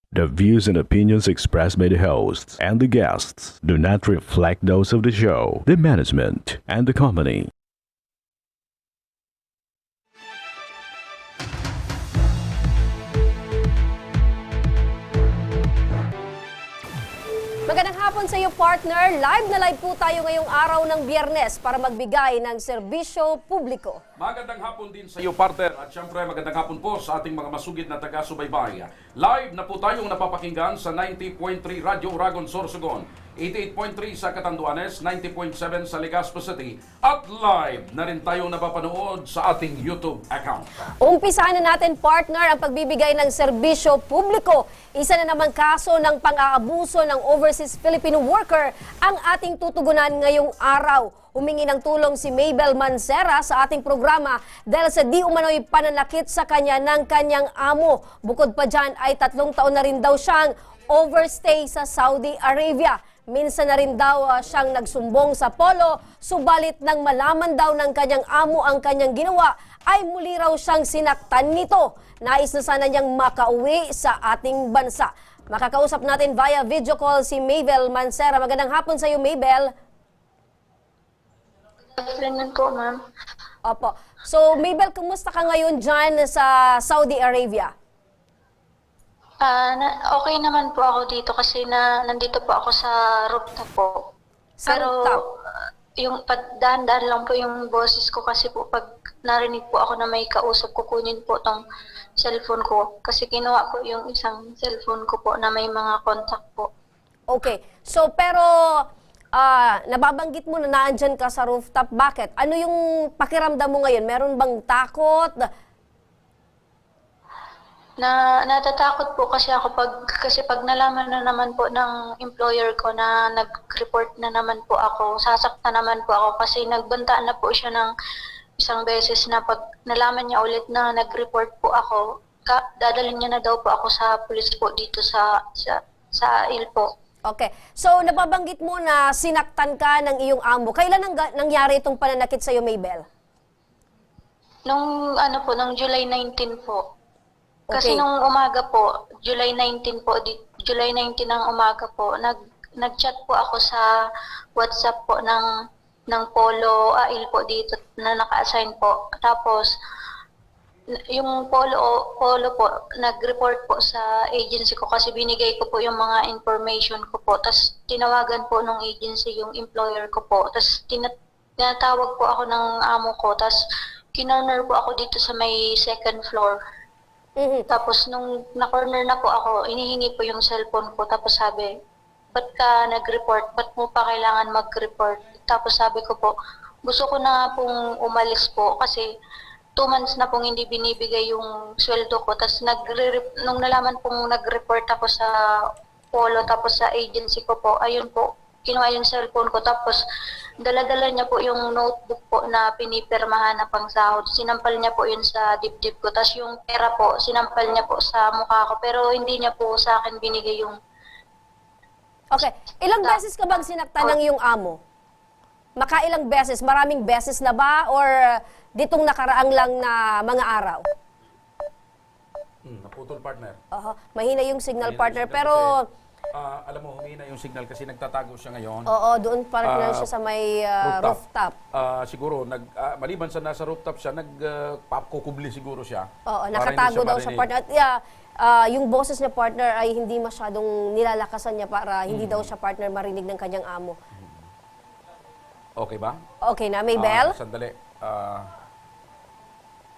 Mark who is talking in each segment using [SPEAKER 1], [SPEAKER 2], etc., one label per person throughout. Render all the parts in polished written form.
[SPEAKER 1] The views and opinions expressed by the hosts and the guests do not reflect those of the show, the management, and the company.
[SPEAKER 2] Magandang hapon sa iyo, partner. Live na live po tayo ngayong araw ng Biyernes para magbigay ng serbisyo publiko.
[SPEAKER 3] Magandang hapon din sa iyo, partner. At syempre, magandang hapon po sa ating mga masugid na taga-subaybay. Live na po tayong napapakinggan sa 90.3 Radyo Uragon, Sorsogon, 88.3 sa Catanduanes, 90.7 sa Legazpo City, at live na rin tayong napapanood sa ating YouTube account.
[SPEAKER 2] Umpisahan na natin, partner, ang pagbibigay ng serbisyo publiko. Isa na naman kaso ng pang-aabuso ng overseas Filipino worker ang ating tutugunan ngayong araw. Humingi ng tulong si Mabel Mancera sa ating programa dahil sa di umano'y pananakit sa kanya ng kanyang amo. Bukod pa dyan ay 3 taon na rin daw siyang overstay sa Saudi Arabia. Minsan na rin daw siyang nagsumbong sa polo, subalit nang malaman daw ng kanyang amo ang kanyang ginawa, ay muli raw siyang sinaktan nito. Nais na sana niyang makauwi sa ating bansa. Makakausap natin via video call si Mabel Mancera. Magandang hapon sa iyo, Mabel.
[SPEAKER 4] Afternoon po, ma'am.
[SPEAKER 2] Opo. So, Mabel, kumusta ka ngayon dyan sa Saudi Arabia?
[SPEAKER 4] Okay naman po ako dito kasi nandito po ako sa rooftop po.
[SPEAKER 2] Sa rooftop?
[SPEAKER 4] Yung dahan-dahan lang po yung boses ko kasi po pag narinig po ako na may kausap, kukunin po tong cellphone ko. Kasi kinuha ko yung isang cellphone ko po na may mga contact po.
[SPEAKER 2] Okay. So, pero nababanggit mo na naandyan ka sa rooftop. Bakit? Ano yung pakiramdam mo ngayon? Meron bang takot?
[SPEAKER 4] Natatakot po kasi ako kasi pag nalaman na naman po ng employer ko na nag-report na naman po ako, sasaktan naman po ako kasi nagbanta na po siya ng isang beses na pag nalaman niya ulit na nag-report po ako, dadalhin niya na daw po ako sa police po dito sa Ilpo.
[SPEAKER 2] Okay. So, nababanggit mo na sinaktan ka ng iyong amo. Kailan nangyari itong pananakit sa iyo, Mabel?
[SPEAKER 4] Nung July 19 po.
[SPEAKER 2] Okay.
[SPEAKER 4] Kasi nung umaga po, July 19 July 19 ng umaga po, nag-chat po ako sa WhatsApp po ng Polo AIL po dito na naka-assign po. Tapos yung Polo po nag-report po sa agency ko kasi binigay ko po yung mga information ko po. Tapos tinawagan po ng agency yung employer ko po. Tapos tinatawag po ako ng amo ko. Tapos kinorner po ako dito sa may second floor. Tapos nung na-corner na po ako, inihingi po yung cellphone ko. Tapos sabi, ba't ka nag-report? Ba't mo pa kailangan mag-report? Tapos sabi ko po, gusto ko na pong umalis po kasi 2 months na pong hindi binibigay yung sweldo ko. Tapos nung nalaman pong nag-report ako sa Polo, tapos sa agency ko po, ayun po, kinuha yung cellphone ko. Tapos dala-dala niya po yung notebook po na pinipirmahan na pang sahod. Sinampal niya po yun sa dibdib ko. Tapos yung pera po, sinampal niya po sa mukha ko. Pero hindi niya po sa akin binigay yung...
[SPEAKER 2] Okay. Ilang beses ka bang sinaktan ng iyong amo? Makailang beses? Maraming beses na ba? Or ditong nakaraang lang na mga araw?
[SPEAKER 3] Naputol, partner.
[SPEAKER 2] Mahina yung signal,
[SPEAKER 3] Mahina
[SPEAKER 2] partner.
[SPEAKER 3] yung signal
[SPEAKER 2] Pero...
[SPEAKER 3] alam mo, humina yung signal kasi nagtatago siya ngayon.
[SPEAKER 2] Oo, doon partner siya sa may rooftop.
[SPEAKER 3] Siguro, maliban sa nasa rooftop siya, nagpapkukubli siguro siya.
[SPEAKER 2] Oo,
[SPEAKER 3] para
[SPEAKER 2] nakatago
[SPEAKER 3] hindi
[SPEAKER 2] daw siya, partner. At yung boses niya, partner, ay hindi masyadong nilalakasan niya para hindi daw siya, partner, marinig ng kanyang amo.
[SPEAKER 3] Okay ba?
[SPEAKER 2] Okay na, Mabel?
[SPEAKER 3] Sandali.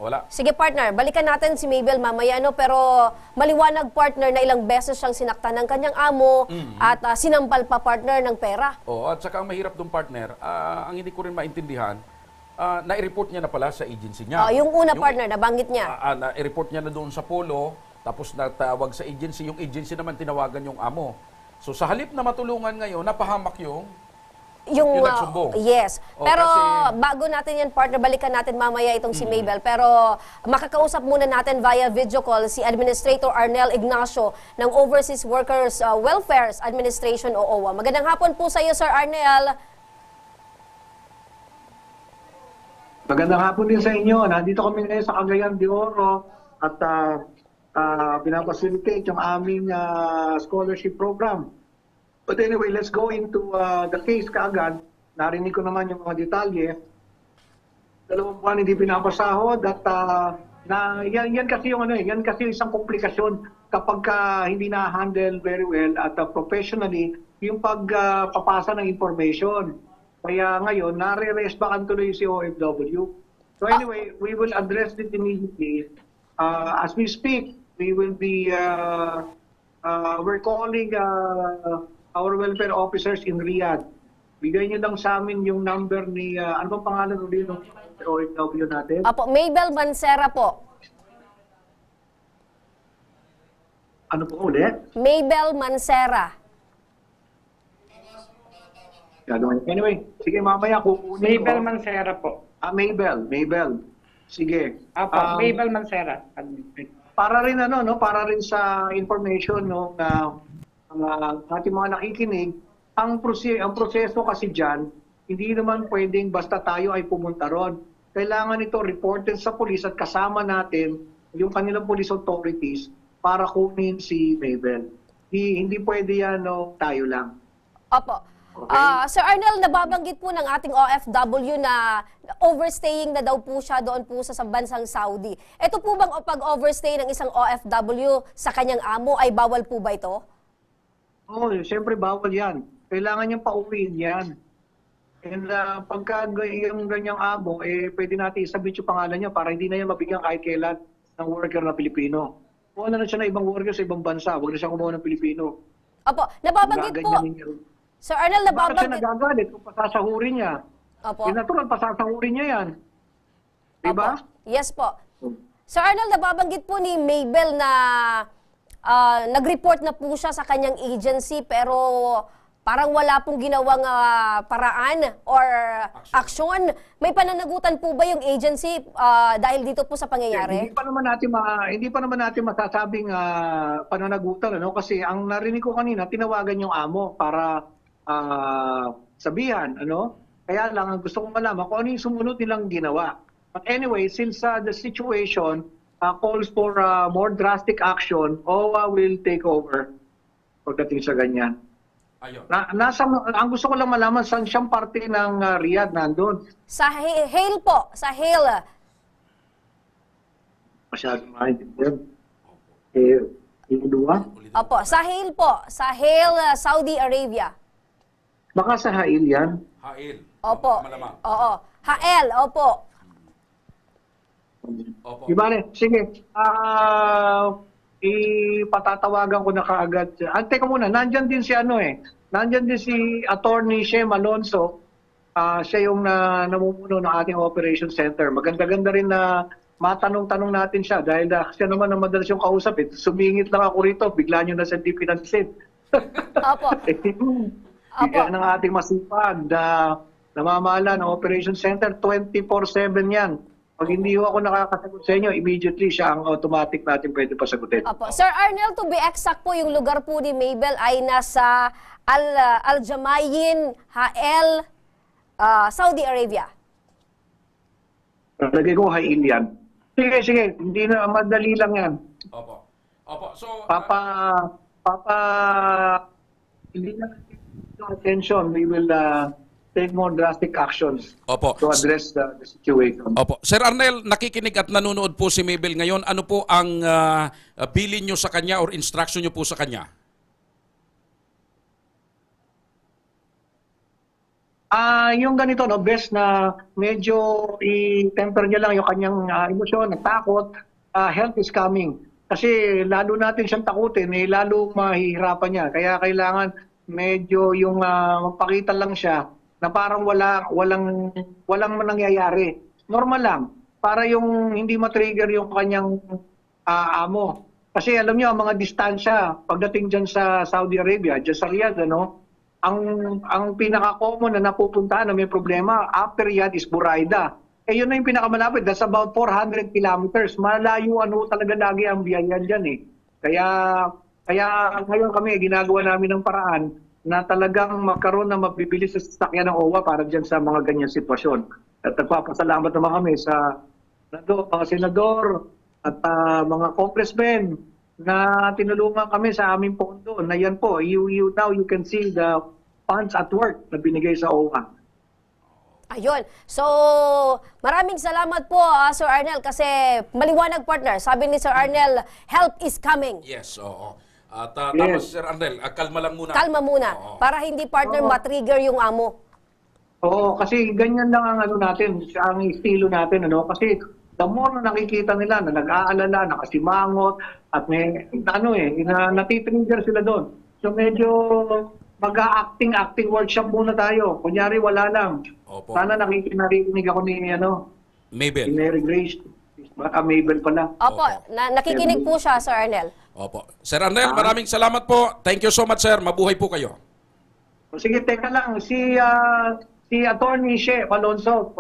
[SPEAKER 3] Wala.
[SPEAKER 2] Sige, partner, balikan natin si Mabel mamaya, no? Pero maliwanag, partner, na ilang beses siyang sinaktan ng kanyang amo at sinampal pa, partner, ng pera.
[SPEAKER 3] At saka ang mahirap doon, partner, ang hindi ko rin maintindihan, na-report niya na pala sa agency niya.
[SPEAKER 2] Yung una, partner, nabanggit niya.
[SPEAKER 3] Na-report niya na doon sa Polo, tapos natawag sa agency, yung agency naman tinawagan yung amo. So sa halip na matulungan ngayon, napahamak yung nagsumbong.
[SPEAKER 2] Yes. Pero
[SPEAKER 3] kasi
[SPEAKER 2] bago natin yan, partner, balikan natin mamaya itong si Mabel. Pero makakausap muna natin via video call si Administrator Arnel Ignacio ng Overseas Workers Welfare Administration o OWA. Magandang hapon po sa iyo, Sir Arnel.
[SPEAKER 5] Magandang hapon din sa inyo. Nandito kami ngayon sa Cagayan de Oro at pinapacilitate yung aming scholarship program. But anyway, let's go into the case kaagad. Narinig ko naman yung mga detalye. 2 buwan hindi pinapasahod at yan kasi yung yan kasi isang komplikasyon kapag hindi na-handle very well at professionally yung pagpapasa ng information. Kaya ngayon, nare-resbakan tuloy si OFW. So anyway, we will address it immediately. As we speak, we will be, we're calling our welfare officers in Riyadh. Bigay niyo lang sa amin yung number ni, ano bang pangalan ulit ng OFW natin?
[SPEAKER 2] Apo, Mabel Mancera po.
[SPEAKER 5] Ano po ulit?
[SPEAKER 2] Mabel Mancera.
[SPEAKER 5] Anyway, sige mamaya kukunin
[SPEAKER 6] Mabel
[SPEAKER 5] ko.
[SPEAKER 6] Mancera po.
[SPEAKER 5] Mabel. Sige.
[SPEAKER 6] Mabel Mancera.
[SPEAKER 5] Para rin para rin sa information ating mga nakikinig, ang proseso kasi diyan, hindi naman pwedeng basta tayo ay pumunta ron. Kailangan ito reported sa police at kasama natin yung kanilang police authorities para kunin si Mabel. Hindi pwede yan tayo lang.
[SPEAKER 2] Opo.
[SPEAKER 5] Okay.
[SPEAKER 2] Sir Arnel, nababanggit po ng ating OFW na overstaying na daw po siya doon po sa bansang Saudi. Ito po bang pag-overstay ng isang OFW sa kanyang amo ay bawal po ba ito?
[SPEAKER 5] Oo, siyempre bawal yan. Kailangan niyang pauwiin yan. And pagka yung ganyang amo, pwede natin isabit yung pangalan niya para hindi na yan mabigyan kahit kailan ng worker na Pilipino. Kung na siya na ibang worker sa ibang bansa, huwag na siya kumuha ng Pilipino.
[SPEAKER 2] Opo, nababanggit po. Sir Arnel,
[SPEAKER 5] Bakit siya
[SPEAKER 2] nababanggit.
[SPEAKER 5] nagagalit kung pasasahurin niya?
[SPEAKER 2] Opo.
[SPEAKER 5] Natural, pasasahurin niya yan. Diba?
[SPEAKER 2] Opo. Yes po. Sir Arnel, nababanggit po ni Mabel na nag-report na po siya sa kanyang agency pero parang wala pong ginawang paraan or aksyon. May pananagutan po ba yung agency dahil dito po sa pangyayari?
[SPEAKER 5] Hindi pa naman natin masasabing pananagutan kasi ang narinig ko kanina tinawagan yung amo para sabihan Kaya lang ang gusto kong malaman kung ano yung sumunod nilang ginawa. But anyway, since the situation calls for more drastic action, OWA will take over pagdating sa ganyan.
[SPEAKER 3] Ayun.
[SPEAKER 5] Ang gusto ko lang malaman saan siyang parte ng Riyadh nandun.
[SPEAKER 2] Sa Hale po, sa Hale.
[SPEAKER 5] Masyadong maintindihan. Yung dua?
[SPEAKER 2] Opo, sa Hale po, sa Hale, Saudi Arabia.
[SPEAKER 5] Baka sa Hail yan.
[SPEAKER 3] Hail.
[SPEAKER 2] Opo.
[SPEAKER 3] Malamang.
[SPEAKER 2] Oo. Hael, opo.
[SPEAKER 3] Opo.
[SPEAKER 5] Ibale, sige. Ipatatawagan ko na kaagad. Teka muna, nandyan din si nandyan din si Attorney Shem Alonso. Siya yung namumuno ng ating operation center. Maganda-ganda rin na matanong-tanong natin siya dahil siya naman ang madalas yung kausap. Sumingit lang ako rito, bigla nyo na sa pinansin.
[SPEAKER 2] Opo.
[SPEAKER 5] Yan ang ating masipag na namamahala ng operation center. 24/7 yan. Pag hindi ako nakakasagot sa inyo, immediately siya ang automatic natin pwede pasagutin.
[SPEAKER 2] Opo. Sir Arnel, to be exact po, yung lugar po ni Mabel ay nasa Al-Jamayin, Hael, Saudi Arabia.
[SPEAKER 5] Lagay ko Hail yan. Sige. Hindi na, madali lang yan.
[SPEAKER 3] Opo. So,
[SPEAKER 5] Hindi na attention. We will take more drastic actions
[SPEAKER 3] Opo.
[SPEAKER 5] to address the situation.
[SPEAKER 3] Opo. Sir Arnel, nakikinig at nanonood po si Mabel ngayon. Ano po ang bilin nyo sa kanya or instruction nyo po sa kanya?
[SPEAKER 5] Yung ganito, best na medyo i-temper niya lang yung kanyang emosyon, takot. Health is coming. Kasi lalo natin siyang takutin, lalo mahihirapan niya. Kaya kailangan medyo yung magpakita lang siya na parang walang nangyayari. Normal lang. Para yung hindi matrigger yung kanyang amo. Kasi alam niyo, ang mga distansya, pagdating dyan sa Saudi Arabia, dyan sa Riyadh, ang pinaka-common na napupuntahan na may problema after Riyadh is Buraida. Yun na yung pinakamalapit. That's about 400 kilometers. Malayo talaga lagi ang biyayan dyan Kaya ngayon kami, ginagawa namin ng paraan na talagang magkaroon na mabibilis sa sasakyan ng OWA para dyan sa mga ganyan sitwasyon. At nagpapasalamat naman kami sa mga senador, at mga congressmen na tinulungan kami sa aming pondo na yan po, now you can see the funds at work na binigay sa OWA.
[SPEAKER 2] Ayun. So, maraming salamat po, Sir Arnel, kasi maliwanag, partner. Sabi ni Sir Arnel, help is coming.
[SPEAKER 3] Yes, oo. At tama si Sir Arnel, kalma lang muna.
[SPEAKER 2] Kalma muna,
[SPEAKER 3] Oo.
[SPEAKER 2] para hindi, partner, matrigger yung amo.
[SPEAKER 5] Oo, kasi ganyan lang ang natin, ang estilo natin, Kasi the more na nakikita nila na nag-aalala, nakasimangot, at may, natitrigger sila doon. So medyo mag-acting workshop muna tayo. Kunyari, wala lang.
[SPEAKER 3] Opo.
[SPEAKER 5] Sana narinig ako ni
[SPEAKER 3] Mabel.
[SPEAKER 5] Mary Grace. Baka Mabel pala.
[SPEAKER 2] Opo, nakikinig po siya, Sir Arnel.
[SPEAKER 3] Opo. Sir Arnel, maraming salamat po. Thank you so much, sir. Mabuhay po kayo.
[SPEAKER 5] Sige, teka lang. Si Attorney She Alonso,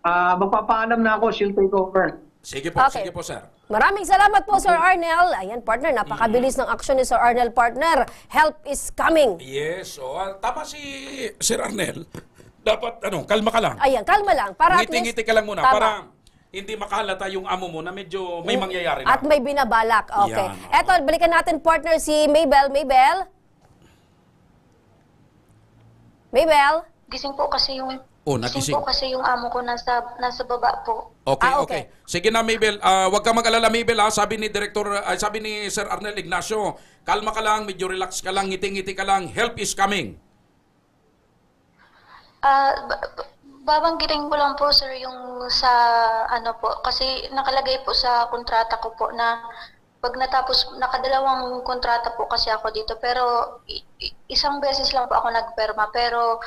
[SPEAKER 5] magpapaalam na ako, she'll take over.
[SPEAKER 3] Sige po,
[SPEAKER 2] Okay.
[SPEAKER 3] sige po, sir.
[SPEAKER 2] Maraming salamat po, Sir Arnel. Ayan, partner, napakabilis ng action ni Sir Arnel, partner. Help is coming.
[SPEAKER 3] Yes, tama si Sir Arnel. Dapat, kalma ka lang.
[SPEAKER 2] Ayan, kalma lang. Para at least,
[SPEAKER 3] Ngiti-ngiti ka lang muna
[SPEAKER 2] Tama.
[SPEAKER 3] para hindi makahalata yung amo mo na medyo may mangyayari na.
[SPEAKER 2] At may binabalak. Okay.
[SPEAKER 3] Yan, oo.
[SPEAKER 2] Eto, balikan natin, partner, si Mabel. Mabel? Mabel?
[SPEAKER 4] Gising po kasi yung
[SPEAKER 3] nagising.
[SPEAKER 4] gising po kasi yung amo ko nasa baba po.
[SPEAKER 3] Okay,
[SPEAKER 2] Ah,
[SPEAKER 3] okay.
[SPEAKER 2] okay.
[SPEAKER 3] Sige na, Mabel. Huwag ka mag-alala, Mabel. Sabi ni sabi ni Sir Arnel Ignacio, kalma ka lang, medyo relax ka lang, ngiti-ngiti ka lang. Help is coming.
[SPEAKER 4] Babanggitin ko lang po, sir, yung sa kasi nakalagay po sa kontrata ko po na pag natapos, nakadalawang kontrata po kasi ako dito, pero isang beses lang po ako nagperma, pero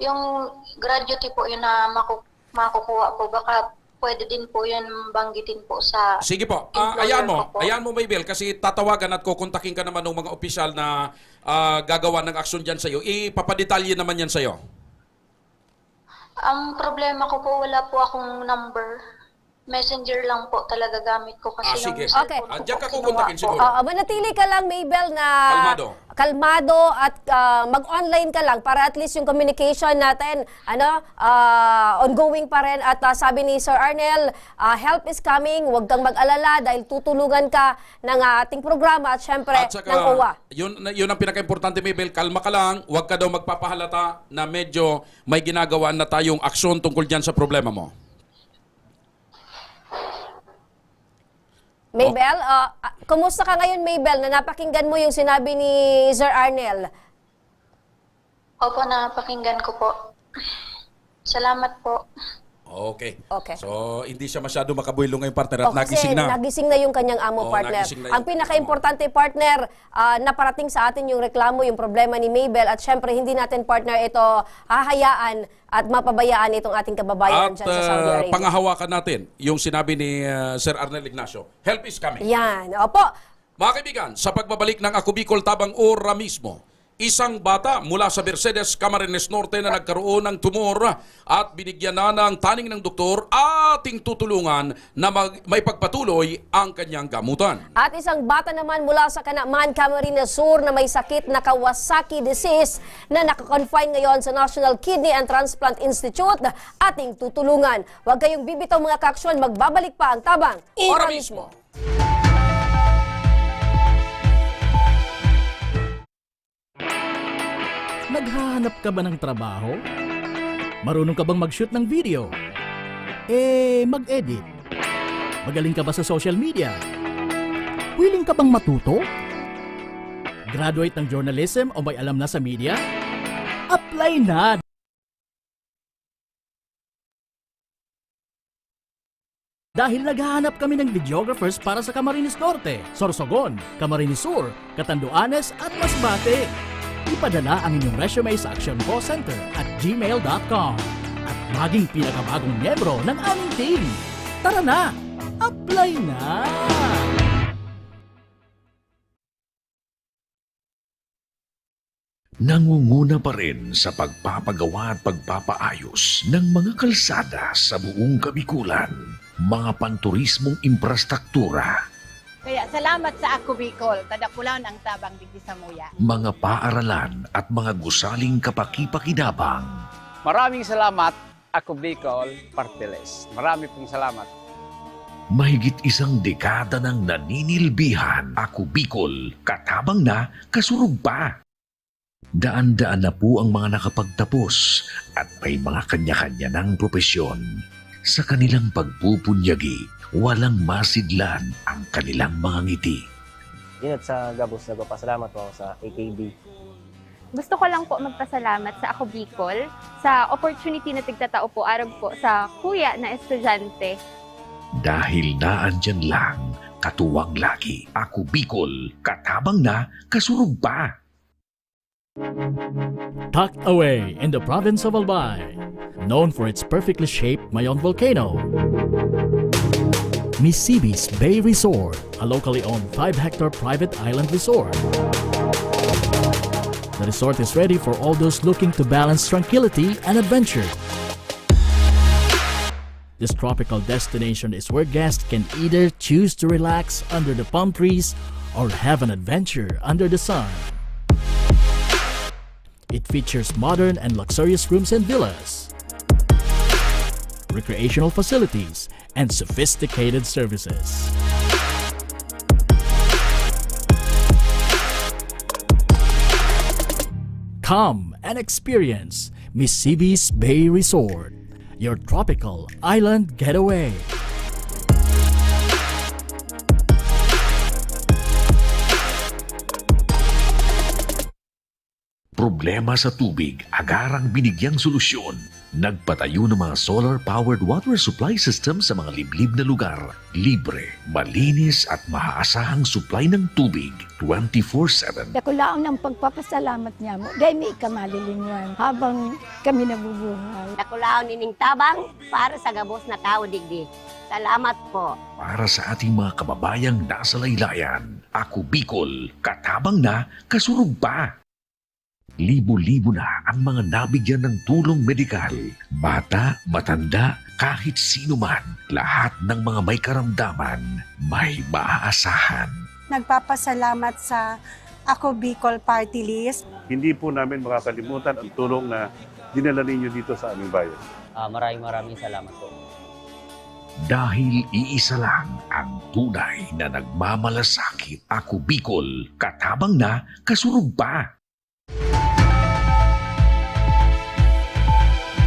[SPEAKER 4] yung gratuity po yun na makukuha po, baka pwede din po yun banggitin po sa
[SPEAKER 3] Sige po.
[SPEAKER 4] employer ko po.
[SPEAKER 3] Ayan mo, Mabel, kasi tatawagan at kukontakin ka naman ng mga opisyal na gagawa ng aksyon dyan sa'yo. Ipapadetalye naman yan sa'yo.
[SPEAKER 4] Ang problema ko po, wala po akong number. Messenger lang po talaga gamit ko kasi
[SPEAKER 3] Sige.
[SPEAKER 4] yung cellphone
[SPEAKER 2] Okay.
[SPEAKER 4] ko
[SPEAKER 3] Diyan
[SPEAKER 4] po
[SPEAKER 3] ka
[SPEAKER 4] kinuha
[SPEAKER 3] kukontakin
[SPEAKER 4] po.
[SPEAKER 3] siguro.
[SPEAKER 2] Manatili ka lang, Mabel, na kalmado at mag-online ka lang para at least yung communication natin ongoing pa rin. At sabi ni Sir Arnel, help is coming. Huwag kang mag-alala dahil tutulungan ka ng ating programa at syempre
[SPEAKER 3] At saka,
[SPEAKER 2] ng OWA.
[SPEAKER 3] yun ang pinaka-importante, Mabel. Kalma ka lang. Huwag ka daw magpapahalata na medyo may ginagawa na tayong aksyon tungkol dyan sa problema mo.
[SPEAKER 2] Mabel, kumusta ka ngayon, Mabel, na napakinggan mo yung sinabi ni Sir Arnel?
[SPEAKER 4] Opo, napakinggan ko po. Salamat po.
[SPEAKER 3] Okay.
[SPEAKER 2] Okay.
[SPEAKER 3] So, hindi siya masyado makabuelo ngayong partner at
[SPEAKER 2] Kasi
[SPEAKER 3] nagising na.
[SPEAKER 2] nagising na yung kanyang amo,
[SPEAKER 3] Oo,
[SPEAKER 2] partner.
[SPEAKER 3] nagising na
[SPEAKER 2] Ang
[SPEAKER 3] yung
[SPEAKER 2] pinaka-importante, partner, naparating sa atin yung reklamo, yung problema ni Mabel at syempre hindi natin, partner, ito hahayaan at mapabayaan itong ating kababayan
[SPEAKER 3] At
[SPEAKER 2] dyan sa Saudi Arabia.
[SPEAKER 3] pangahawakan natin yung sinabi ni Sir Arnel Ignacio. Help is coming.
[SPEAKER 2] Yan. Opo.
[SPEAKER 3] Mga kaibigan, sa pagbabalik ng Ako Bicol Tabang Ora mismo, isang bata mula sa Mercedes, Camarines Norte na nagkaroon ng tumor at binigyan na ng taning ng doktor ating tutulungan na may pagpatuloy ang kanyang gamutan.
[SPEAKER 2] At isang bata naman mula sa Kanaman, Camarines Sur na may sakit na Kawasaki disease na nakakonfine ngayon sa National Kidney and Transplant Institute ating tutulungan. Huwag kayong bibitaw mga kaaksyon, magbabalik pa ang Tabang
[SPEAKER 3] Ora mismo.
[SPEAKER 7] Naghahanap ka ba ng trabaho? Marunong ka bang mag-shoot ng video? Mag-edit? Magaling ka ba sa social media? Willing ka bang matuto? Graduate ng journalism o may alam na sa media? Apply na! Dahil naghahanap kami ng videographers para sa Camarines Norte, Sorsogon, Camarines Sur, Catanduanes at Masbate. Ipadala ang inyong resume sa Action Call Center at gmail.com at maging pinakabagong miyembro ng aming team. Tara na! Apply na!
[SPEAKER 8] Nangunguna pa rin sa pagpapagawa at pagpapaayos ng mga kalsada sa buong Kabikulan, mga panturismong infrastruktura,
[SPEAKER 9] Kaya salamat sa Ako Bicol, tadakulaw ang tabang digdi sa muya.
[SPEAKER 8] mga paaralan at mga gusaling kapaki-pakinabang.
[SPEAKER 10] Maraming salamat, Ako Bicol Partiles. Marami pong salamat.
[SPEAKER 8] Mahigit isang dekada ng naninilbihan, Ako Bicol, katabang na, kasurug pa. Daan-daan na po ang mga nakapagtapos at may mga kanya-kanya ng propesyon. Sa kanilang pagpupunyagi, walang masidlan ang kanilang mga ngiti.
[SPEAKER 10] Yun at sa Gabos, nagpapasalamat po ako sa AKB.
[SPEAKER 11] Gusto ko lang po magpasalamat sa Ako Bicol sa opportunity na tigtatao po arag po sa kuya na estudyante.
[SPEAKER 8] Dahil naandyan lang, katuwang lagi, Ako Bicol, katabang na, kasurug pa.
[SPEAKER 7] Tucked away in the province of Albay, known for its perfectly shaped Mayon volcano, Misibis Bay Resort, a locally owned 5-hectare private island resort. The resort is ready for all those looking to balance tranquility and adventure. This tropical destination is where guests can either choose to relax under the palm trees or have an adventure under the sun. It features modern and luxurious rooms and villas, recreational facilities, and sophisticated services. Come and experience Misibis Bay Resort, your tropical island getaway.
[SPEAKER 8] Problema sa tubig, agarang binigyang solusyon. Nagpatayo ng mga solar-powered water supply system sa mga liblib na lugar. Libre, malinis at maaasahang supply ng tubig 24/7.
[SPEAKER 12] Dakulaon ng pagpapasalamat niya mo. Dahil may ikamalilinwan habang kami nabubuhay.
[SPEAKER 13] Dakulaon nining tabang para sa gabos na tao digdi. Salamat po.
[SPEAKER 8] Para sa ating mga kababayang nasa laylayan, Ako Bicol, katabang na, kasurug pa. Libo-libo na ang mga nabigyan ng tulong medikal. Bata, matanda, kahit sino man, lahat ng mga may karamdaman, may maaasahan.
[SPEAKER 14] Nagpapasalamat sa Ako Bicol Party List.
[SPEAKER 15] Hindi po namin makakalimutan ang tulong na dinala ninyo dito sa aming bayan.
[SPEAKER 10] Maraming salamat po.
[SPEAKER 8] Dahil iisa lang ang tunay na nagmamalasakit, Ako Bicol, katabang na, kasurug pa.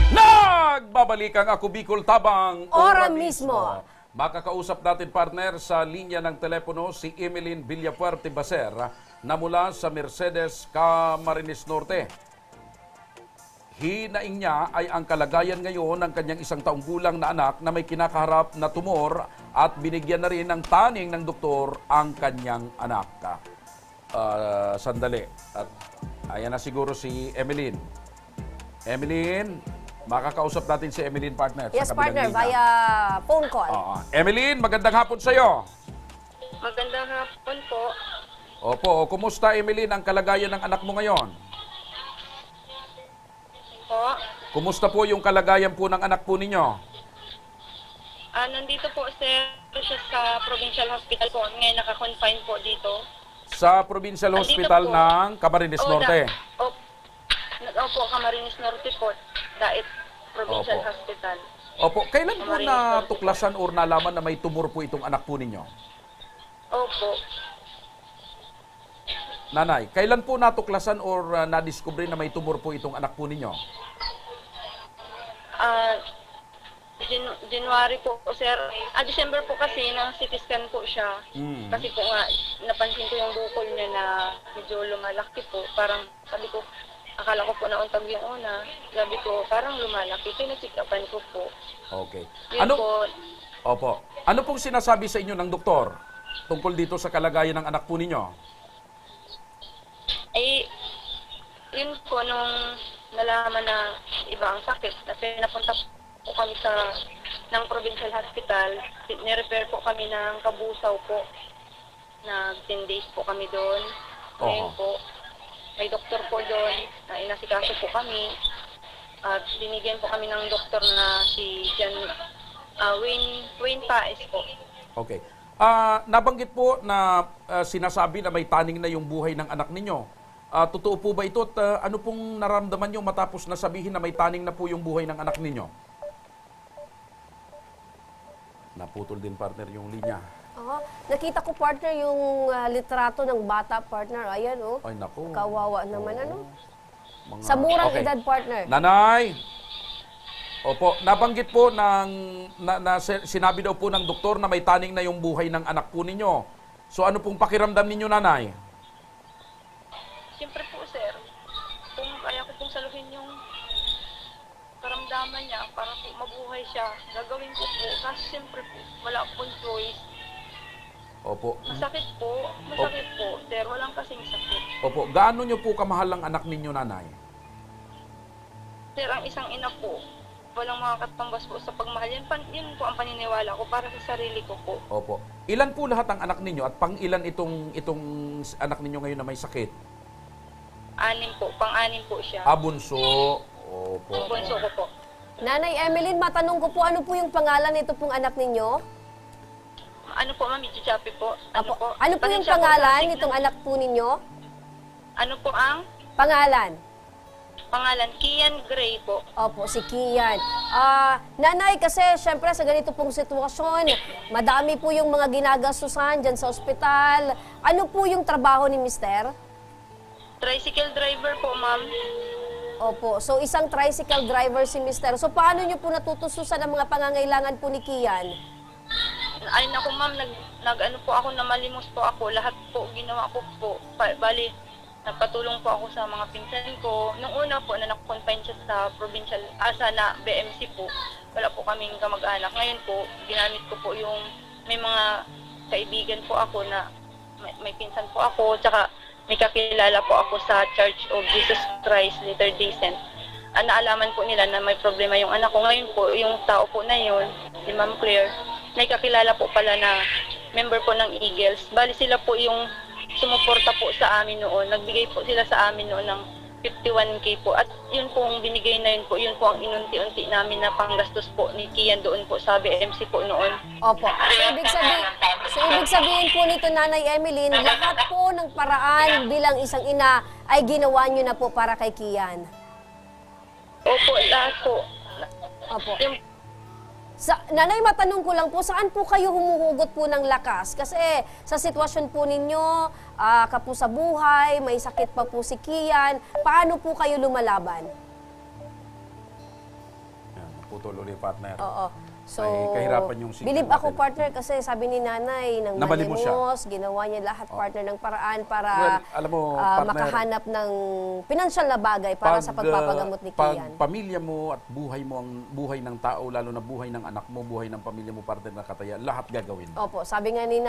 [SPEAKER 3] Nagbabalik ang Ako Bicol Tabang
[SPEAKER 2] Ora mismo.
[SPEAKER 3] Makakausap natin partner sa linya ng telepono si Emeline Villafuerte Baser na mula sa Mercedes, Camarines Norte. Hinaing niya ay ang kalagayan ngayon ng kanyang 1 taong gulang na anak na may kinakaharap na tumor at binigyan na rin ng taning ng doktor ang kanyang anak. Sandali. At ayan na siguro si Emeline. Emeline, makakausap natin si Emeline partner.
[SPEAKER 2] Yes, partner, via phone call.
[SPEAKER 3] Emeline, magandang hapon sa iyo.
[SPEAKER 4] Magandang hapon po.
[SPEAKER 3] Opo, kumusta Emeline ang kalagayan ng anak mo ngayon?
[SPEAKER 4] Po.
[SPEAKER 3] Kumusta po yung kalagayan po ng anak po ninyo?
[SPEAKER 4] Nandito po siya sa Provincial Hospital po. Ngayon naka-confine po dito.
[SPEAKER 3] Sa Provincial Hospital ng Camarines Norte?
[SPEAKER 4] Opo, Camarines Norte po. Dait Provincial Hospital.
[SPEAKER 3] Opo, kailan po natuklasan o nalaman na may tumor po itong anak po ninyo?
[SPEAKER 4] Opo.
[SPEAKER 3] Nanay, kailan po natuklasan or nadiskubre na may tumor po itong anak po ninyo?
[SPEAKER 4] January po, sir. December po kasi, nang CT scan po siya. Kasi po nga, napansin ko yung bukol niya na medyo lumalaki po. Parang, sabi ko, akala ko po nauntag yung una. Sabi ko, parang lumalaki. Pinacheck-upan ko po.
[SPEAKER 3] Okay.
[SPEAKER 4] Yun po.
[SPEAKER 3] Opo. Ano pong sinasabi sa inyo ng doktor tungkol dito sa kalagayan ng anak po ninyo?
[SPEAKER 4] Yun po, nung nalaman na iba ang sakit, na pinapunta po kami ng Provincial Hospital, nirepair po kami ng Kabusaw po. Nag 10 days po kami doon. Ngayon po, may doktor po doon na inasikaso po kami. At binigyan po kami ng doktor na si Wayne Paes po.
[SPEAKER 3] Okay. Nabanggit po na sinasabi na may taning na yung buhay ng anak ninyo. Totoo po ba ito? At ano pong naramdaman nyo matapos na sabihin na may taning na po yung buhay ng anak ninyo? Naputol din partner yung linya.
[SPEAKER 2] Nakita ko partner yung litrato ng bata partner. Ayan
[SPEAKER 3] Ay naku.
[SPEAKER 2] Kawawa naman ano.
[SPEAKER 3] Mga-
[SPEAKER 2] Sa murang
[SPEAKER 3] Okay.
[SPEAKER 2] edad partner.
[SPEAKER 3] Nanay! Opo, nabanggit po sinabi daw po ng doktor na may taning na yung buhay ng anak po ninyo. So ano pong pakiramdam ninyo, nanay?
[SPEAKER 16] Siyempre po, sir, kung kaya ko pong saluhin yung karamdaman niya para po mabuhay siya, gagawin ko po. Kasi siyempre po, wala pong choice.
[SPEAKER 3] Opo.
[SPEAKER 16] Masakit po, sir. Walang kasing sakit.
[SPEAKER 3] Opo, gaano nyo po kamahal ang anak ninyo, nanay?
[SPEAKER 16] Sir, ang isang ina po, walang makakatambas po sa pagmahal. Yun po ang paniniwala ko para sa sarili ko po.
[SPEAKER 3] Opo. Ilan po lahat ang anak ninyo at pang ilan itong anak ninyo ngayon na may sakit?
[SPEAKER 16] 6 po, pang-6 po siya.
[SPEAKER 3] Bunso. Opo.
[SPEAKER 16] Bunso ko po.
[SPEAKER 2] Nanay Emeline, matanong ko po, ano po yung pangalan nito pong anak ninyo?
[SPEAKER 16] Ano po, ma'am? Ichichapi po. Ano po?
[SPEAKER 2] Ano po yung pangalan nitong anak po ninyo?
[SPEAKER 16] Ano po ang?
[SPEAKER 2] Pangalan?
[SPEAKER 16] Pangalan, Kian Gray po.
[SPEAKER 2] Opo, si Kian. Nanay, kasi syempre sa ganito pong sitwasyon, madami po yung mga ginagastusan dyan sa ospital. Ano po yung trabaho ni Mister?
[SPEAKER 16] Tricycle driver po, ma'am.
[SPEAKER 2] Opo, so isang tricycle driver si Mister. So paano nyo po natutususan ang mga pangangailangan po ni Kian?
[SPEAKER 16] Ay naku, ma'am, nag-ano po ako, namalimos po ako. Lahat po ginawa ko po. Bali, nagpatulong po ako sa mga pinsan ko. Nung una po, na nakakonfine siya sa provincial, na BMC po, wala po kaming kamag-anak. Ngayon po, ginamit ko po yung, may mga kaibigan po ako na, may pinsan po ako, tsaka may kakilala po ako sa Church of Jesus Christ Latter-day Saint. Naalaman po nila na may problema yung anak ko. Ngayon po, yung tao po na yun, si Ma'am Claire, may kakilala po pala na member po ng Eagles. Bali sila po yung sumuporta po sa amin noon. Nagbigay po sila sa amin noon ng 51K po. At yun pong binigay na yun po ang inunti-unti namin na panggastos po ni Kian doon po sa BMC po noon.
[SPEAKER 2] Opo. So, ibig sabihin po nito, Nanay Emeline, lahat po ng paraan bilang isang ina ay ginawa nyo na po para kay Kian.
[SPEAKER 16] Opo, lahat po.
[SPEAKER 2] Opo. Nanay, matanong ko lang po, saan po kayo humuhugot po ng lakas? Kasi sa sitwasyon po ninyo, kapo sa buhay, may sakit pa po si Kian, paano po kayo lumalaban?
[SPEAKER 3] Putol ulit, partner.
[SPEAKER 2] Oo. So,
[SPEAKER 3] may kahirapan yung signal
[SPEAKER 2] believe ako,
[SPEAKER 3] natin.
[SPEAKER 2] partner, kasi sabi ni Nanay, nang
[SPEAKER 3] Nabalimos siya.
[SPEAKER 2] ginawa niya lahat, partner, ng paraan para
[SPEAKER 3] alam mo, partner,
[SPEAKER 2] makahanap ng pinansyal na bagay para sa pagpapagamot ni Kian.
[SPEAKER 3] Pag pamilya mo at buhay mo, ang buhay ng tao, lalo na buhay ng anak mo, buhay ng pamilya mo, partner, na kataya, lahat gagawin.
[SPEAKER 2] Opo, sabi nga ni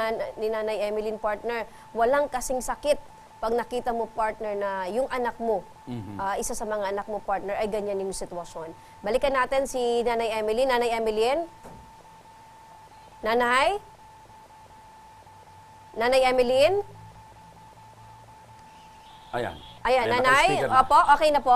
[SPEAKER 2] Nanay Emeline, partner, walang kasing sakit pag nakita mo, partner, na yung anak mo, isa sa mga anak mo, partner, ay ganyan yung sitwasyon. Balikan natin si Nanay Emeline. Nanay Emeline? Nanay? Nanay Emeline?
[SPEAKER 3] Ayan.
[SPEAKER 2] Ayan, Nanay? Opo, okay na po?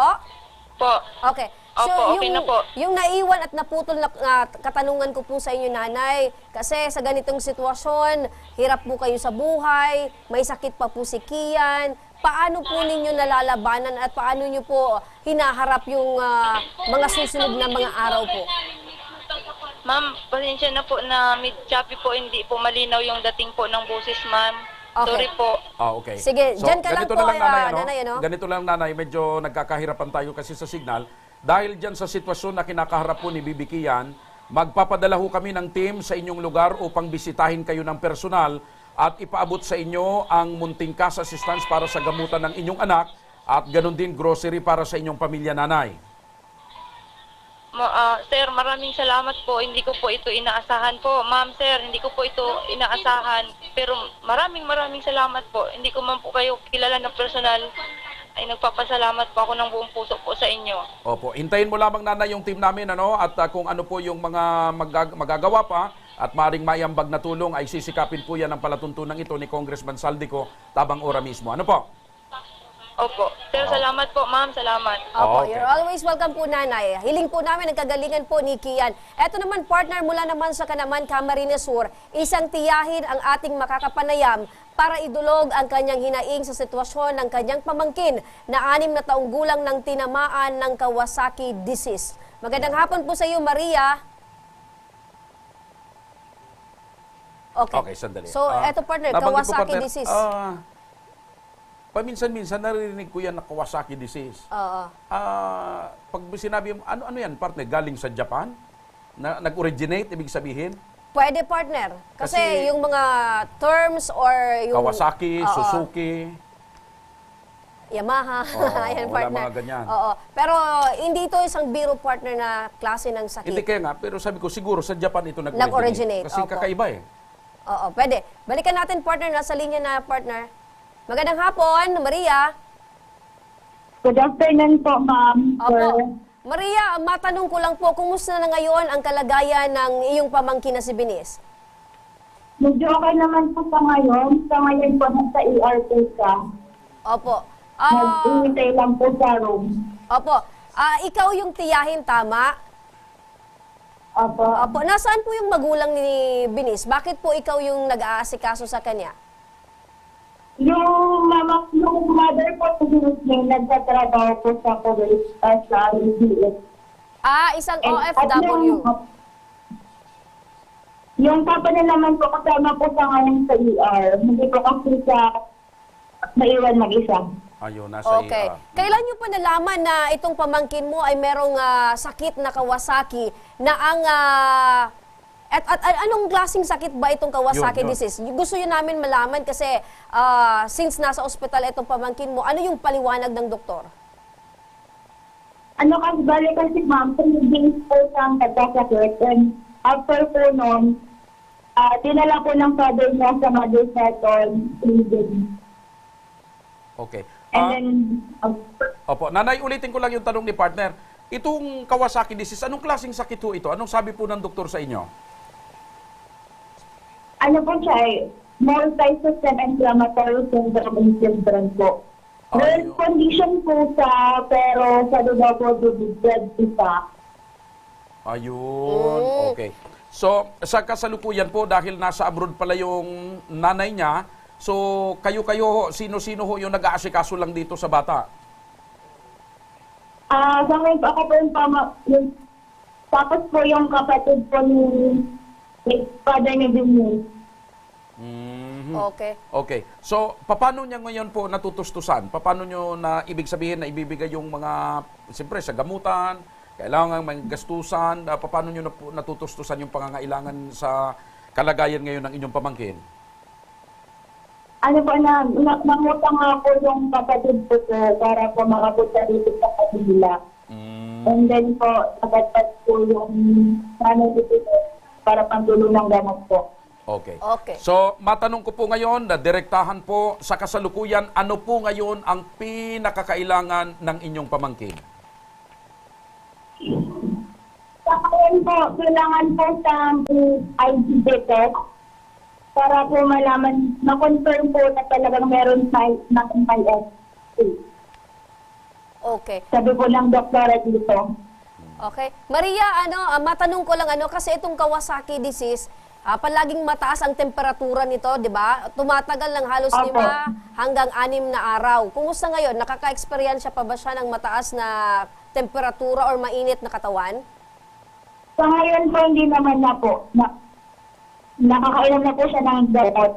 [SPEAKER 16] Po.
[SPEAKER 2] Okay.
[SPEAKER 16] Opo, okay na po.
[SPEAKER 2] Yung naiwan at naputol na katanungan ko po sa inyo, Nanay, kasi sa ganitong sitwasyon, hirap po kayo sa buhay, may sakit pa po si Kian, paano po ninyo nalalabanan at paano nyo po hinaharap yung mga susunod na mga araw po?
[SPEAKER 16] Ma'am, pasensya na po na mid-choppy po, hindi po malinaw yung dating po ng boses, ma'am.
[SPEAKER 2] Okay.
[SPEAKER 16] Sorry po.
[SPEAKER 3] Okay.
[SPEAKER 2] Sige,
[SPEAKER 3] so,
[SPEAKER 2] dyan ka lang
[SPEAKER 3] ganito
[SPEAKER 2] po,
[SPEAKER 3] na lang, nanay,
[SPEAKER 2] Nanay, ano?
[SPEAKER 3] Ganito lang, Nanay, medyo nagkakahirapan tayo kasi sa signal. Dahil dyan sa sitwasyon na kinakaharap po ni Bibi Kian, magpapadala ho kami ng team sa inyong lugar upang bisitahin kayo ng personal at ipaabot sa inyo ang munting cash assistance para sa gamutan ng inyong anak at ganun din grocery para sa inyong pamilya, Nanay.
[SPEAKER 16] Sir, maraming salamat po. Hindi ko po ito inaasahan po. Ma'am, sir, hindi ko po ito inaasahan. Pero maraming salamat po. Hindi ko man po kayo kilala ng personal. Ay nagpapasalamat po ako ng buong puso po sa inyo.
[SPEAKER 3] Opo, hintayin mo lamang, Nanay, yung team namin, ano, at kung ano po yung mga magagawa pa at maring maiambag na tulong ay sisikapin po yan ang palatuntunan ito ni Congressman Saldico tabang ora mismo. Ano po?
[SPEAKER 16] Opo. Sir, salamat po, ma'am. Salamat.
[SPEAKER 2] Opo,
[SPEAKER 3] Okay.
[SPEAKER 2] you're always welcome po, Nanay. Hiling po namin ang kagalingan po ni Kian. Eto naman, partner, mula naman sa Kanaman, Camarines Sur, isang tiyahin ang ating makakapanayam para idulog ang kanyang hinaing sa sitwasyon ng kanyang pamangkin na 6 na taong gulang ng tinamaan ng Kawasaki disease. Magandang hapon po sa iyo, Maria. Okay.
[SPEAKER 3] sandali.
[SPEAKER 2] So, eto partner,
[SPEAKER 3] nabanggit mo,
[SPEAKER 2] Kawasaki
[SPEAKER 3] partner,
[SPEAKER 2] disease.
[SPEAKER 3] Paminsan-minsan naririnig ko yan na Kawasaki disease.
[SPEAKER 2] Oo.
[SPEAKER 3] Pag sinabi mo, ano yan, partner? Galing sa Japan? Nag-originate, ibig sabihin?
[SPEAKER 2] Pwede partner. Kasi
[SPEAKER 3] Kasi
[SPEAKER 2] yung mga terms or yung...
[SPEAKER 3] Kawasaki,
[SPEAKER 2] Oo.
[SPEAKER 3] Suzuki.
[SPEAKER 2] Yamaha. Ayan,
[SPEAKER 3] wala
[SPEAKER 2] partner.
[SPEAKER 3] mga ganyan.
[SPEAKER 2] Oo. Pero hindi ito isang biro partner na klase ng sakit.
[SPEAKER 3] Hindi kaya nga, pero sabi ko siguro sa Japan ito
[SPEAKER 2] Nag-originate,
[SPEAKER 3] Kasi
[SPEAKER 2] opo.
[SPEAKER 3] kakaiba eh.
[SPEAKER 2] Oo, pwede. Balikan natin partner, nasa linya na partner. Magandang hapon, Maria.
[SPEAKER 17] Good afternoon po, ma'am.
[SPEAKER 2] Opo. Maria, matanong ko lang po, kumusta na ngayon ang kalagayan ng iyong pamangkin na si Binis?
[SPEAKER 17] Medyo okay naman po sa ngayon. Sa ngayon po, nasa ER po siya.
[SPEAKER 2] Opo.
[SPEAKER 17] Nag-iwitay lang po sa room.
[SPEAKER 2] Opo. Ikaw yung tiyahin, tama?
[SPEAKER 17] Opo.
[SPEAKER 2] Opo. Nasaan po yung magulang ni Binis? Bakit po ikaw yung nag-aasikaso sa kanya?
[SPEAKER 17] Yung mother po po nagtatrabaho po sa Kuwait sa RDS.
[SPEAKER 2] Isang OFW.
[SPEAKER 17] Yung papa na naman po kasama po sa ngayon sa ER. Hindi po kasi siya maiwan mag-isa.
[SPEAKER 3] Ayun, nasa
[SPEAKER 2] Okay.
[SPEAKER 3] ER.
[SPEAKER 2] Kailan nyo pa nalaman na itong pamangkin mo ay merong sakit na Kawasaki na ang... at anong klaseng sakit ba itong Kawasaki
[SPEAKER 3] Yun.
[SPEAKER 2] disease? Gusto yun namin malaman kasi since nasa ospital itong pamangkin mo, ano yung paliwanag ng doktor?
[SPEAKER 17] Ano kasi, bali kasi ma'am, 3 days po siyang nagkasakit. And after po nun, dinala po ng father niya sa mother settle 3 days.
[SPEAKER 3] Okay.
[SPEAKER 17] And then,
[SPEAKER 3] Opo, nanay, ulitin ko lang yung tanong ni partner. Itong Kawasaki disease, anong klaseng sakit ho ito? Anong sabi po ng doktor sa inyo?
[SPEAKER 17] ano po siya multi-system inflammatory syndrome and syndrome po. Rare condition po sa, pero sa duda po, dead isa.
[SPEAKER 3] Ayun, okay. So, sa kasalukuyan po, dahil nasa abroad pala yung nanay niya, so kayo-kayo, sino-sino ho yung nag-aasikaso lang dito sa bata?
[SPEAKER 17] Sa ngayon po, ako po tapos po yung kapatid po ni father ni Binis.
[SPEAKER 2] Okay.
[SPEAKER 3] Okay. So, paano niya ngayon po natutustusan? Paano niyo na ibig sabihin na ibibigay yung mga, siyempre sa gamutan, kailangan may gastusan, paano niyo natutustusan yung pangangailangan sa kalagayan ngayon ng inyong pamangkin?
[SPEAKER 17] Ano po nangutang nga po yung kapatid po para po makapunta dito sa kanila. And then po, nagtatag po yung dito para pantulong ng gamot po.
[SPEAKER 3] Okay.
[SPEAKER 2] Okay.
[SPEAKER 3] So, matanong ko po ngayon, na direktahan po sa kasalukuyan, ano po ngayon ang pinakakailangan ng inyong pamangkin?
[SPEAKER 17] Sa ngayon po, kailangan po sa ID test para po malaman, na-confirm po na talagang meron ng MIS.
[SPEAKER 2] Okay.
[SPEAKER 17] Sabi po ng doktora dito.
[SPEAKER 2] Okay. Maria, matanong ko lang kasi itong Kawasaki disease, palaging mataas ang temperatura nito, di ba? Tumatagal ng halos 5 hanggang 6 na araw. Kumusta ngayon? Nakaka-experience pa ba siya ng mataas na temperatura or mainit na katawan?
[SPEAKER 17] Sa ngayon po, hindi naman na po. Nakakainom na po siya ng gamot.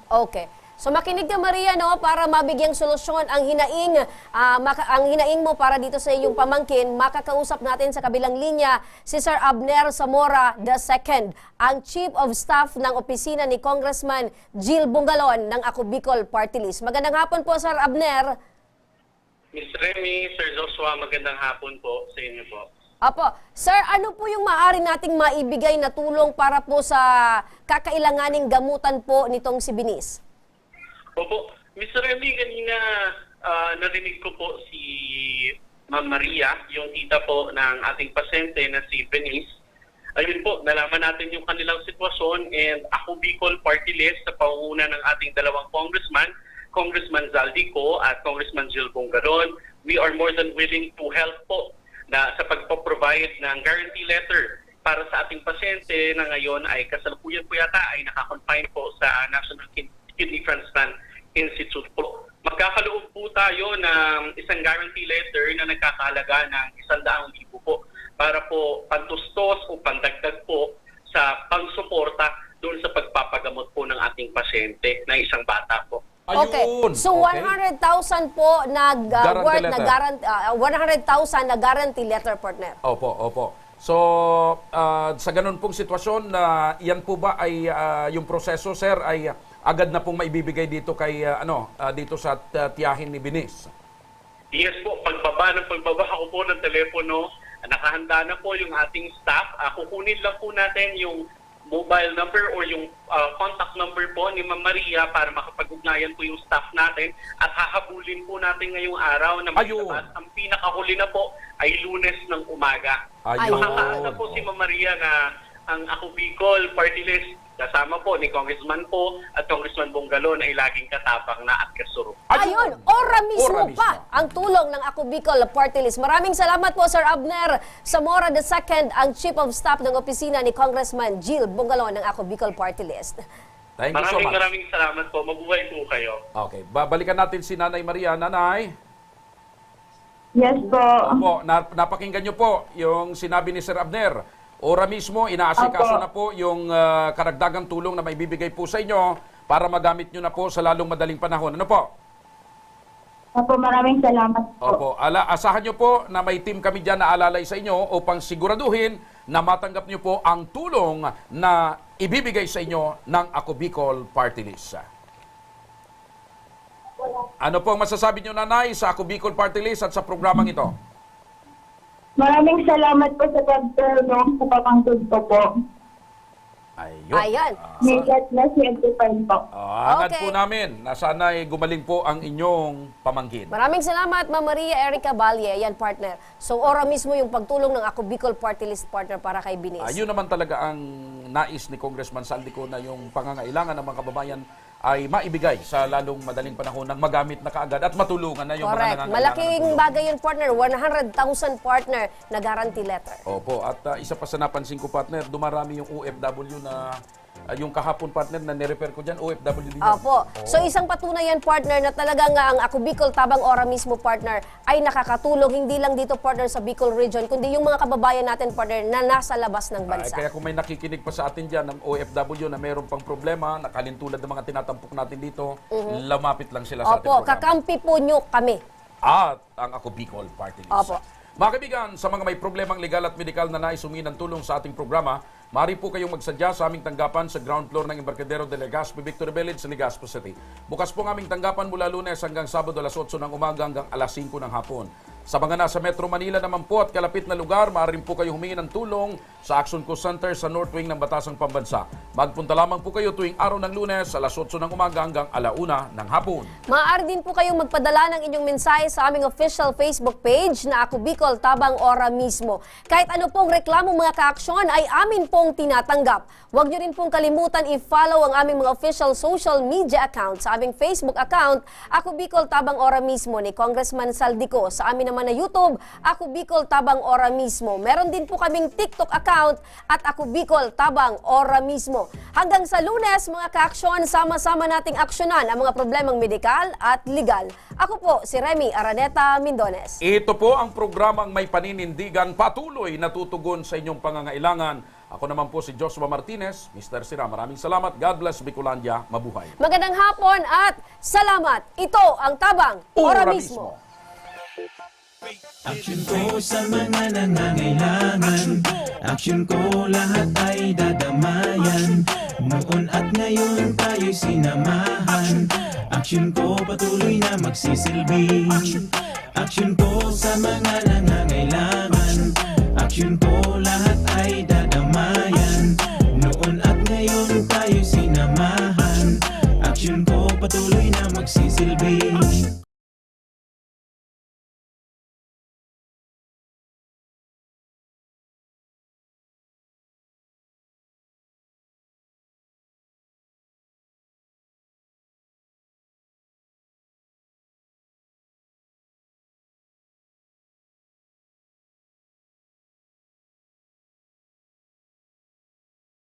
[SPEAKER 2] Okay. So makinig ka Maria para mabigyang solusyon ang hinaing mo para dito sa iyong pamangkin. Makakausap natin sa kabilang linya si Sir Abner Zamora II, ang Chief of Staff ng opisina ni Congressman Jill Bungalon ng Ako Bicol Party List. Magandang hapon po Sir Abner.
[SPEAKER 18] Ms. Remy, Sir Joshua, magandang hapon po sa inyo po.
[SPEAKER 2] Apo, Sir, ano po yung maaari nating maibigay na tulong para po sa kakailanganing gamutan po nitong si Binis?
[SPEAKER 18] Opo, Ms. Remy, kanina narinig ko po si Ma'am Maria, yung tita po ng ating pasyente na si Binis. Ayun po, nalaman natin yung kanilang sitwasyon and Ako Bicol Party List sa pangunguna ng ating dalawang congressman, Congressman Zaldico at Congressman Jill Bungalon. We are more than willing to help po na sa pagpo-provide ng guarantee letter para sa ating pasyente na ngayon ay kasalukuyan po yata ay nakakonfine po sa National Kidney Transplant Institute po. Magkakaloob po tayo ng isang guarantee letter na nagkakahalaga ng 100,000 po para po pantustos o pandagdag po sa pagsuporta doon sa pagpapagamot po pasyente, ng isang bata po.
[SPEAKER 2] Okay. So 100,000 po
[SPEAKER 3] Guarantee
[SPEAKER 2] worth
[SPEAKER 3] letter.
[SPEAKER 2] na 100,000 na guarantee letter, partner.
[SPEAKER 3] Opo. So, sa ganun pong sitwasyon, yan po ba ay yung proseso, sir, ay agad na pong maibibigay dito kay dito sa tiyahin ni Binis?
[SPEAKER 18] Yes po, pagbaba ako po ng telepono, nakahanda na po yung ating staff. Kukunin lang po natin yung mobile number or yung contact number po ni Ma'am Maria para makapag-ugnayan po yung staff natin at hahabulin po natin ngayong araw na mailabas. Ang pinakahuli na po ay Lunes ng umaga. Makakaasa po si Ma'am Maria na ang Ako Bicol Party List kasama po ni Congressman Po at Congressman Bongalon ay laging katabang na at kasurok.
[SPEAKER 2] Ayun, ora mismo pa ang tulong ng Ako Bicol Party List. Maraming salamat po, Sir Abner Zamora II, ang Chief of Staff ng opisina ni Congressman Jill Bongalon ng Ako Bicol Party List.
[SPEAKER 3] Thank you so much.
[SPEAKER 18] Maraming salamat po. Mabuhay po kayo.
[SPEAKER 3] Okay, babalikan natin si Nanay Maria. Nanay?
[SPEAKER 17] Yes po.
[SPEAKER 3] Opo, napakinggan niyo po yung sinabi ni Sir Abner. Ora mismo, inaasikaso na po yung karagdagang tulong na maibibigay po sa inyo para magamit nyo na po sa lalong madaling panahon. Ano po?
[SPEAKER 17] Opo, maraming salamat po.
[SPEAKER 3] Opo, asahan nyo po na may team kami dyan na alalay sa inyo upang siguraduhin na matanggap nyo po ang tulong na ibibigay sa inyo ng Ako Bicol Party List. Ano po ang masasabi nyo, Nanay, sa Ako Bicol Party List at sa programang ito?
[SPEAKER 17] Maraming salamat po sa pagtulong sa pamangkin ko po.
[SPEAKER 2] Ayan.
[SPEAKER 17] May God bless you everyone po.
[SPEAKER 3] Hangad po namin na sana'y gumaling po ang inyong pamangkin.
[SPEAKER 2] Maraming salamat, Ma'am Maria Erica Balye. Yan, partner. So, ora mismo yung pagtulong ng Ako Bicol Party List, partner, para kay Binis.
[SPEAKER 3] Yun naman talaga ang nais ni Congressman Saldico na yung pangangailangan ng mga kababayan ay maibigay sa lalong madaling panahon ng magamit na kaagad at matulungan na yung mga nangangailangan.
[SPEAKER 2] Malaking bagay yun, partner. 100,000 partner na guarantee letter.
[SPEAKER 3] Opo. At isa pa sa napansin ko, partner, dumarami yung OFW na yung kahapon, partner, na nirefer ko dyan, OFW din yan.
[SPEAKER 2] Opo. So isang patunayan, partner, na talagang ang Ako Bicol Tabang Ora mismo, partner, ay nakakatulong hindi lang dito, partner, sa Bicol Region, kundi yung mga kababayan natin, partner, na nasa labas ng bansa.
[SPEAKER 3] Kaya kung may nakikinig pa sa atin dyan ng OFW na mayroon pang problema, nakalintulad ng mga tinatampok natin dito, lumapit lang sila sa ating
[SPEAKER 2] Opo,
[SPEAKER 3] programa.
[SPEAKER 2] kakampi po nyo kami.
[SPEAKER 3] At ang Ako Bicol Party List.
[SPEAKER 2] Opo.
[SPEAKER 3] Mga kaibigan, sa mga may problemang legal at medikal na nais humingi ng tulong sa ating programa, maaari po kayong magsadya sa aming tanggapan sa ground floor ng Embarcadero de Legazpi, Victory Village sa Legazpi City. Bukas po ang aming tanggapan mula Lunes hanggang Sabado alas 8 ng umaga hanggang alas 5 ng hapon. Sa mga nasa Metro Manila naman po at kalapit na lugar, maaari po kayong humingi ng tulong sa Action Co Center sa North Wing ng Batasang Pambansa. Magpunta lamang po kayo tuwing araw ng Lunes alas 8 ng umaga hanggang alauna ng hapon.
[SPEAKER 2] Maaari din po kayong magpadala ng inyong mensahe sa aming official Facebook page na Ako Bicol Tabang Ora mismo. Kahit ano pong reklamo, mga kaaksyon, ay amin pong tinatanggap. Huwag nyo rin pong kalimutan i-follow ang aming mga official social media account. Sa aming Facebook account, Ako Bicol Tabang Ora mismo ni Congressman Saldico. Sa amin naman na YouTube, Ako Bicol Tabang Ora mismo. Meron din po kaming TikTok account at Ako Bicol Tabang Ora mismo. Hanggang sa Lunes, mga kaaksyon, sama-sama nating aksyonan ang mga problemang medikal at legal. Ako po, si Remy Araneta Mindones.
[SPEAKER 3] Ito po ang programang may paninindigan, patuloy na tutugon sa inyong pangangailangan. Ako naman po si Joshua Martinez, Mr. Sira. Maraming salamat. God bless Bicolandia. Mabuhay.
[SPEAKER 2] Magandang hapon at salamat. Ito ang Tabang Ora mismo.
[SPEAKER 19] Action ko sa mga nangangailangan. Action ko lahat ay dadamayan. Noon at ngayon tayo'y sinamahan. Action ko patuloy na magsisilbi. Action ko sa mga nangangailangan. Action ko lahat ay dadamayan. Noon at ngayon tayo'y sinamahan. Action ko patuloy na magsisilbi.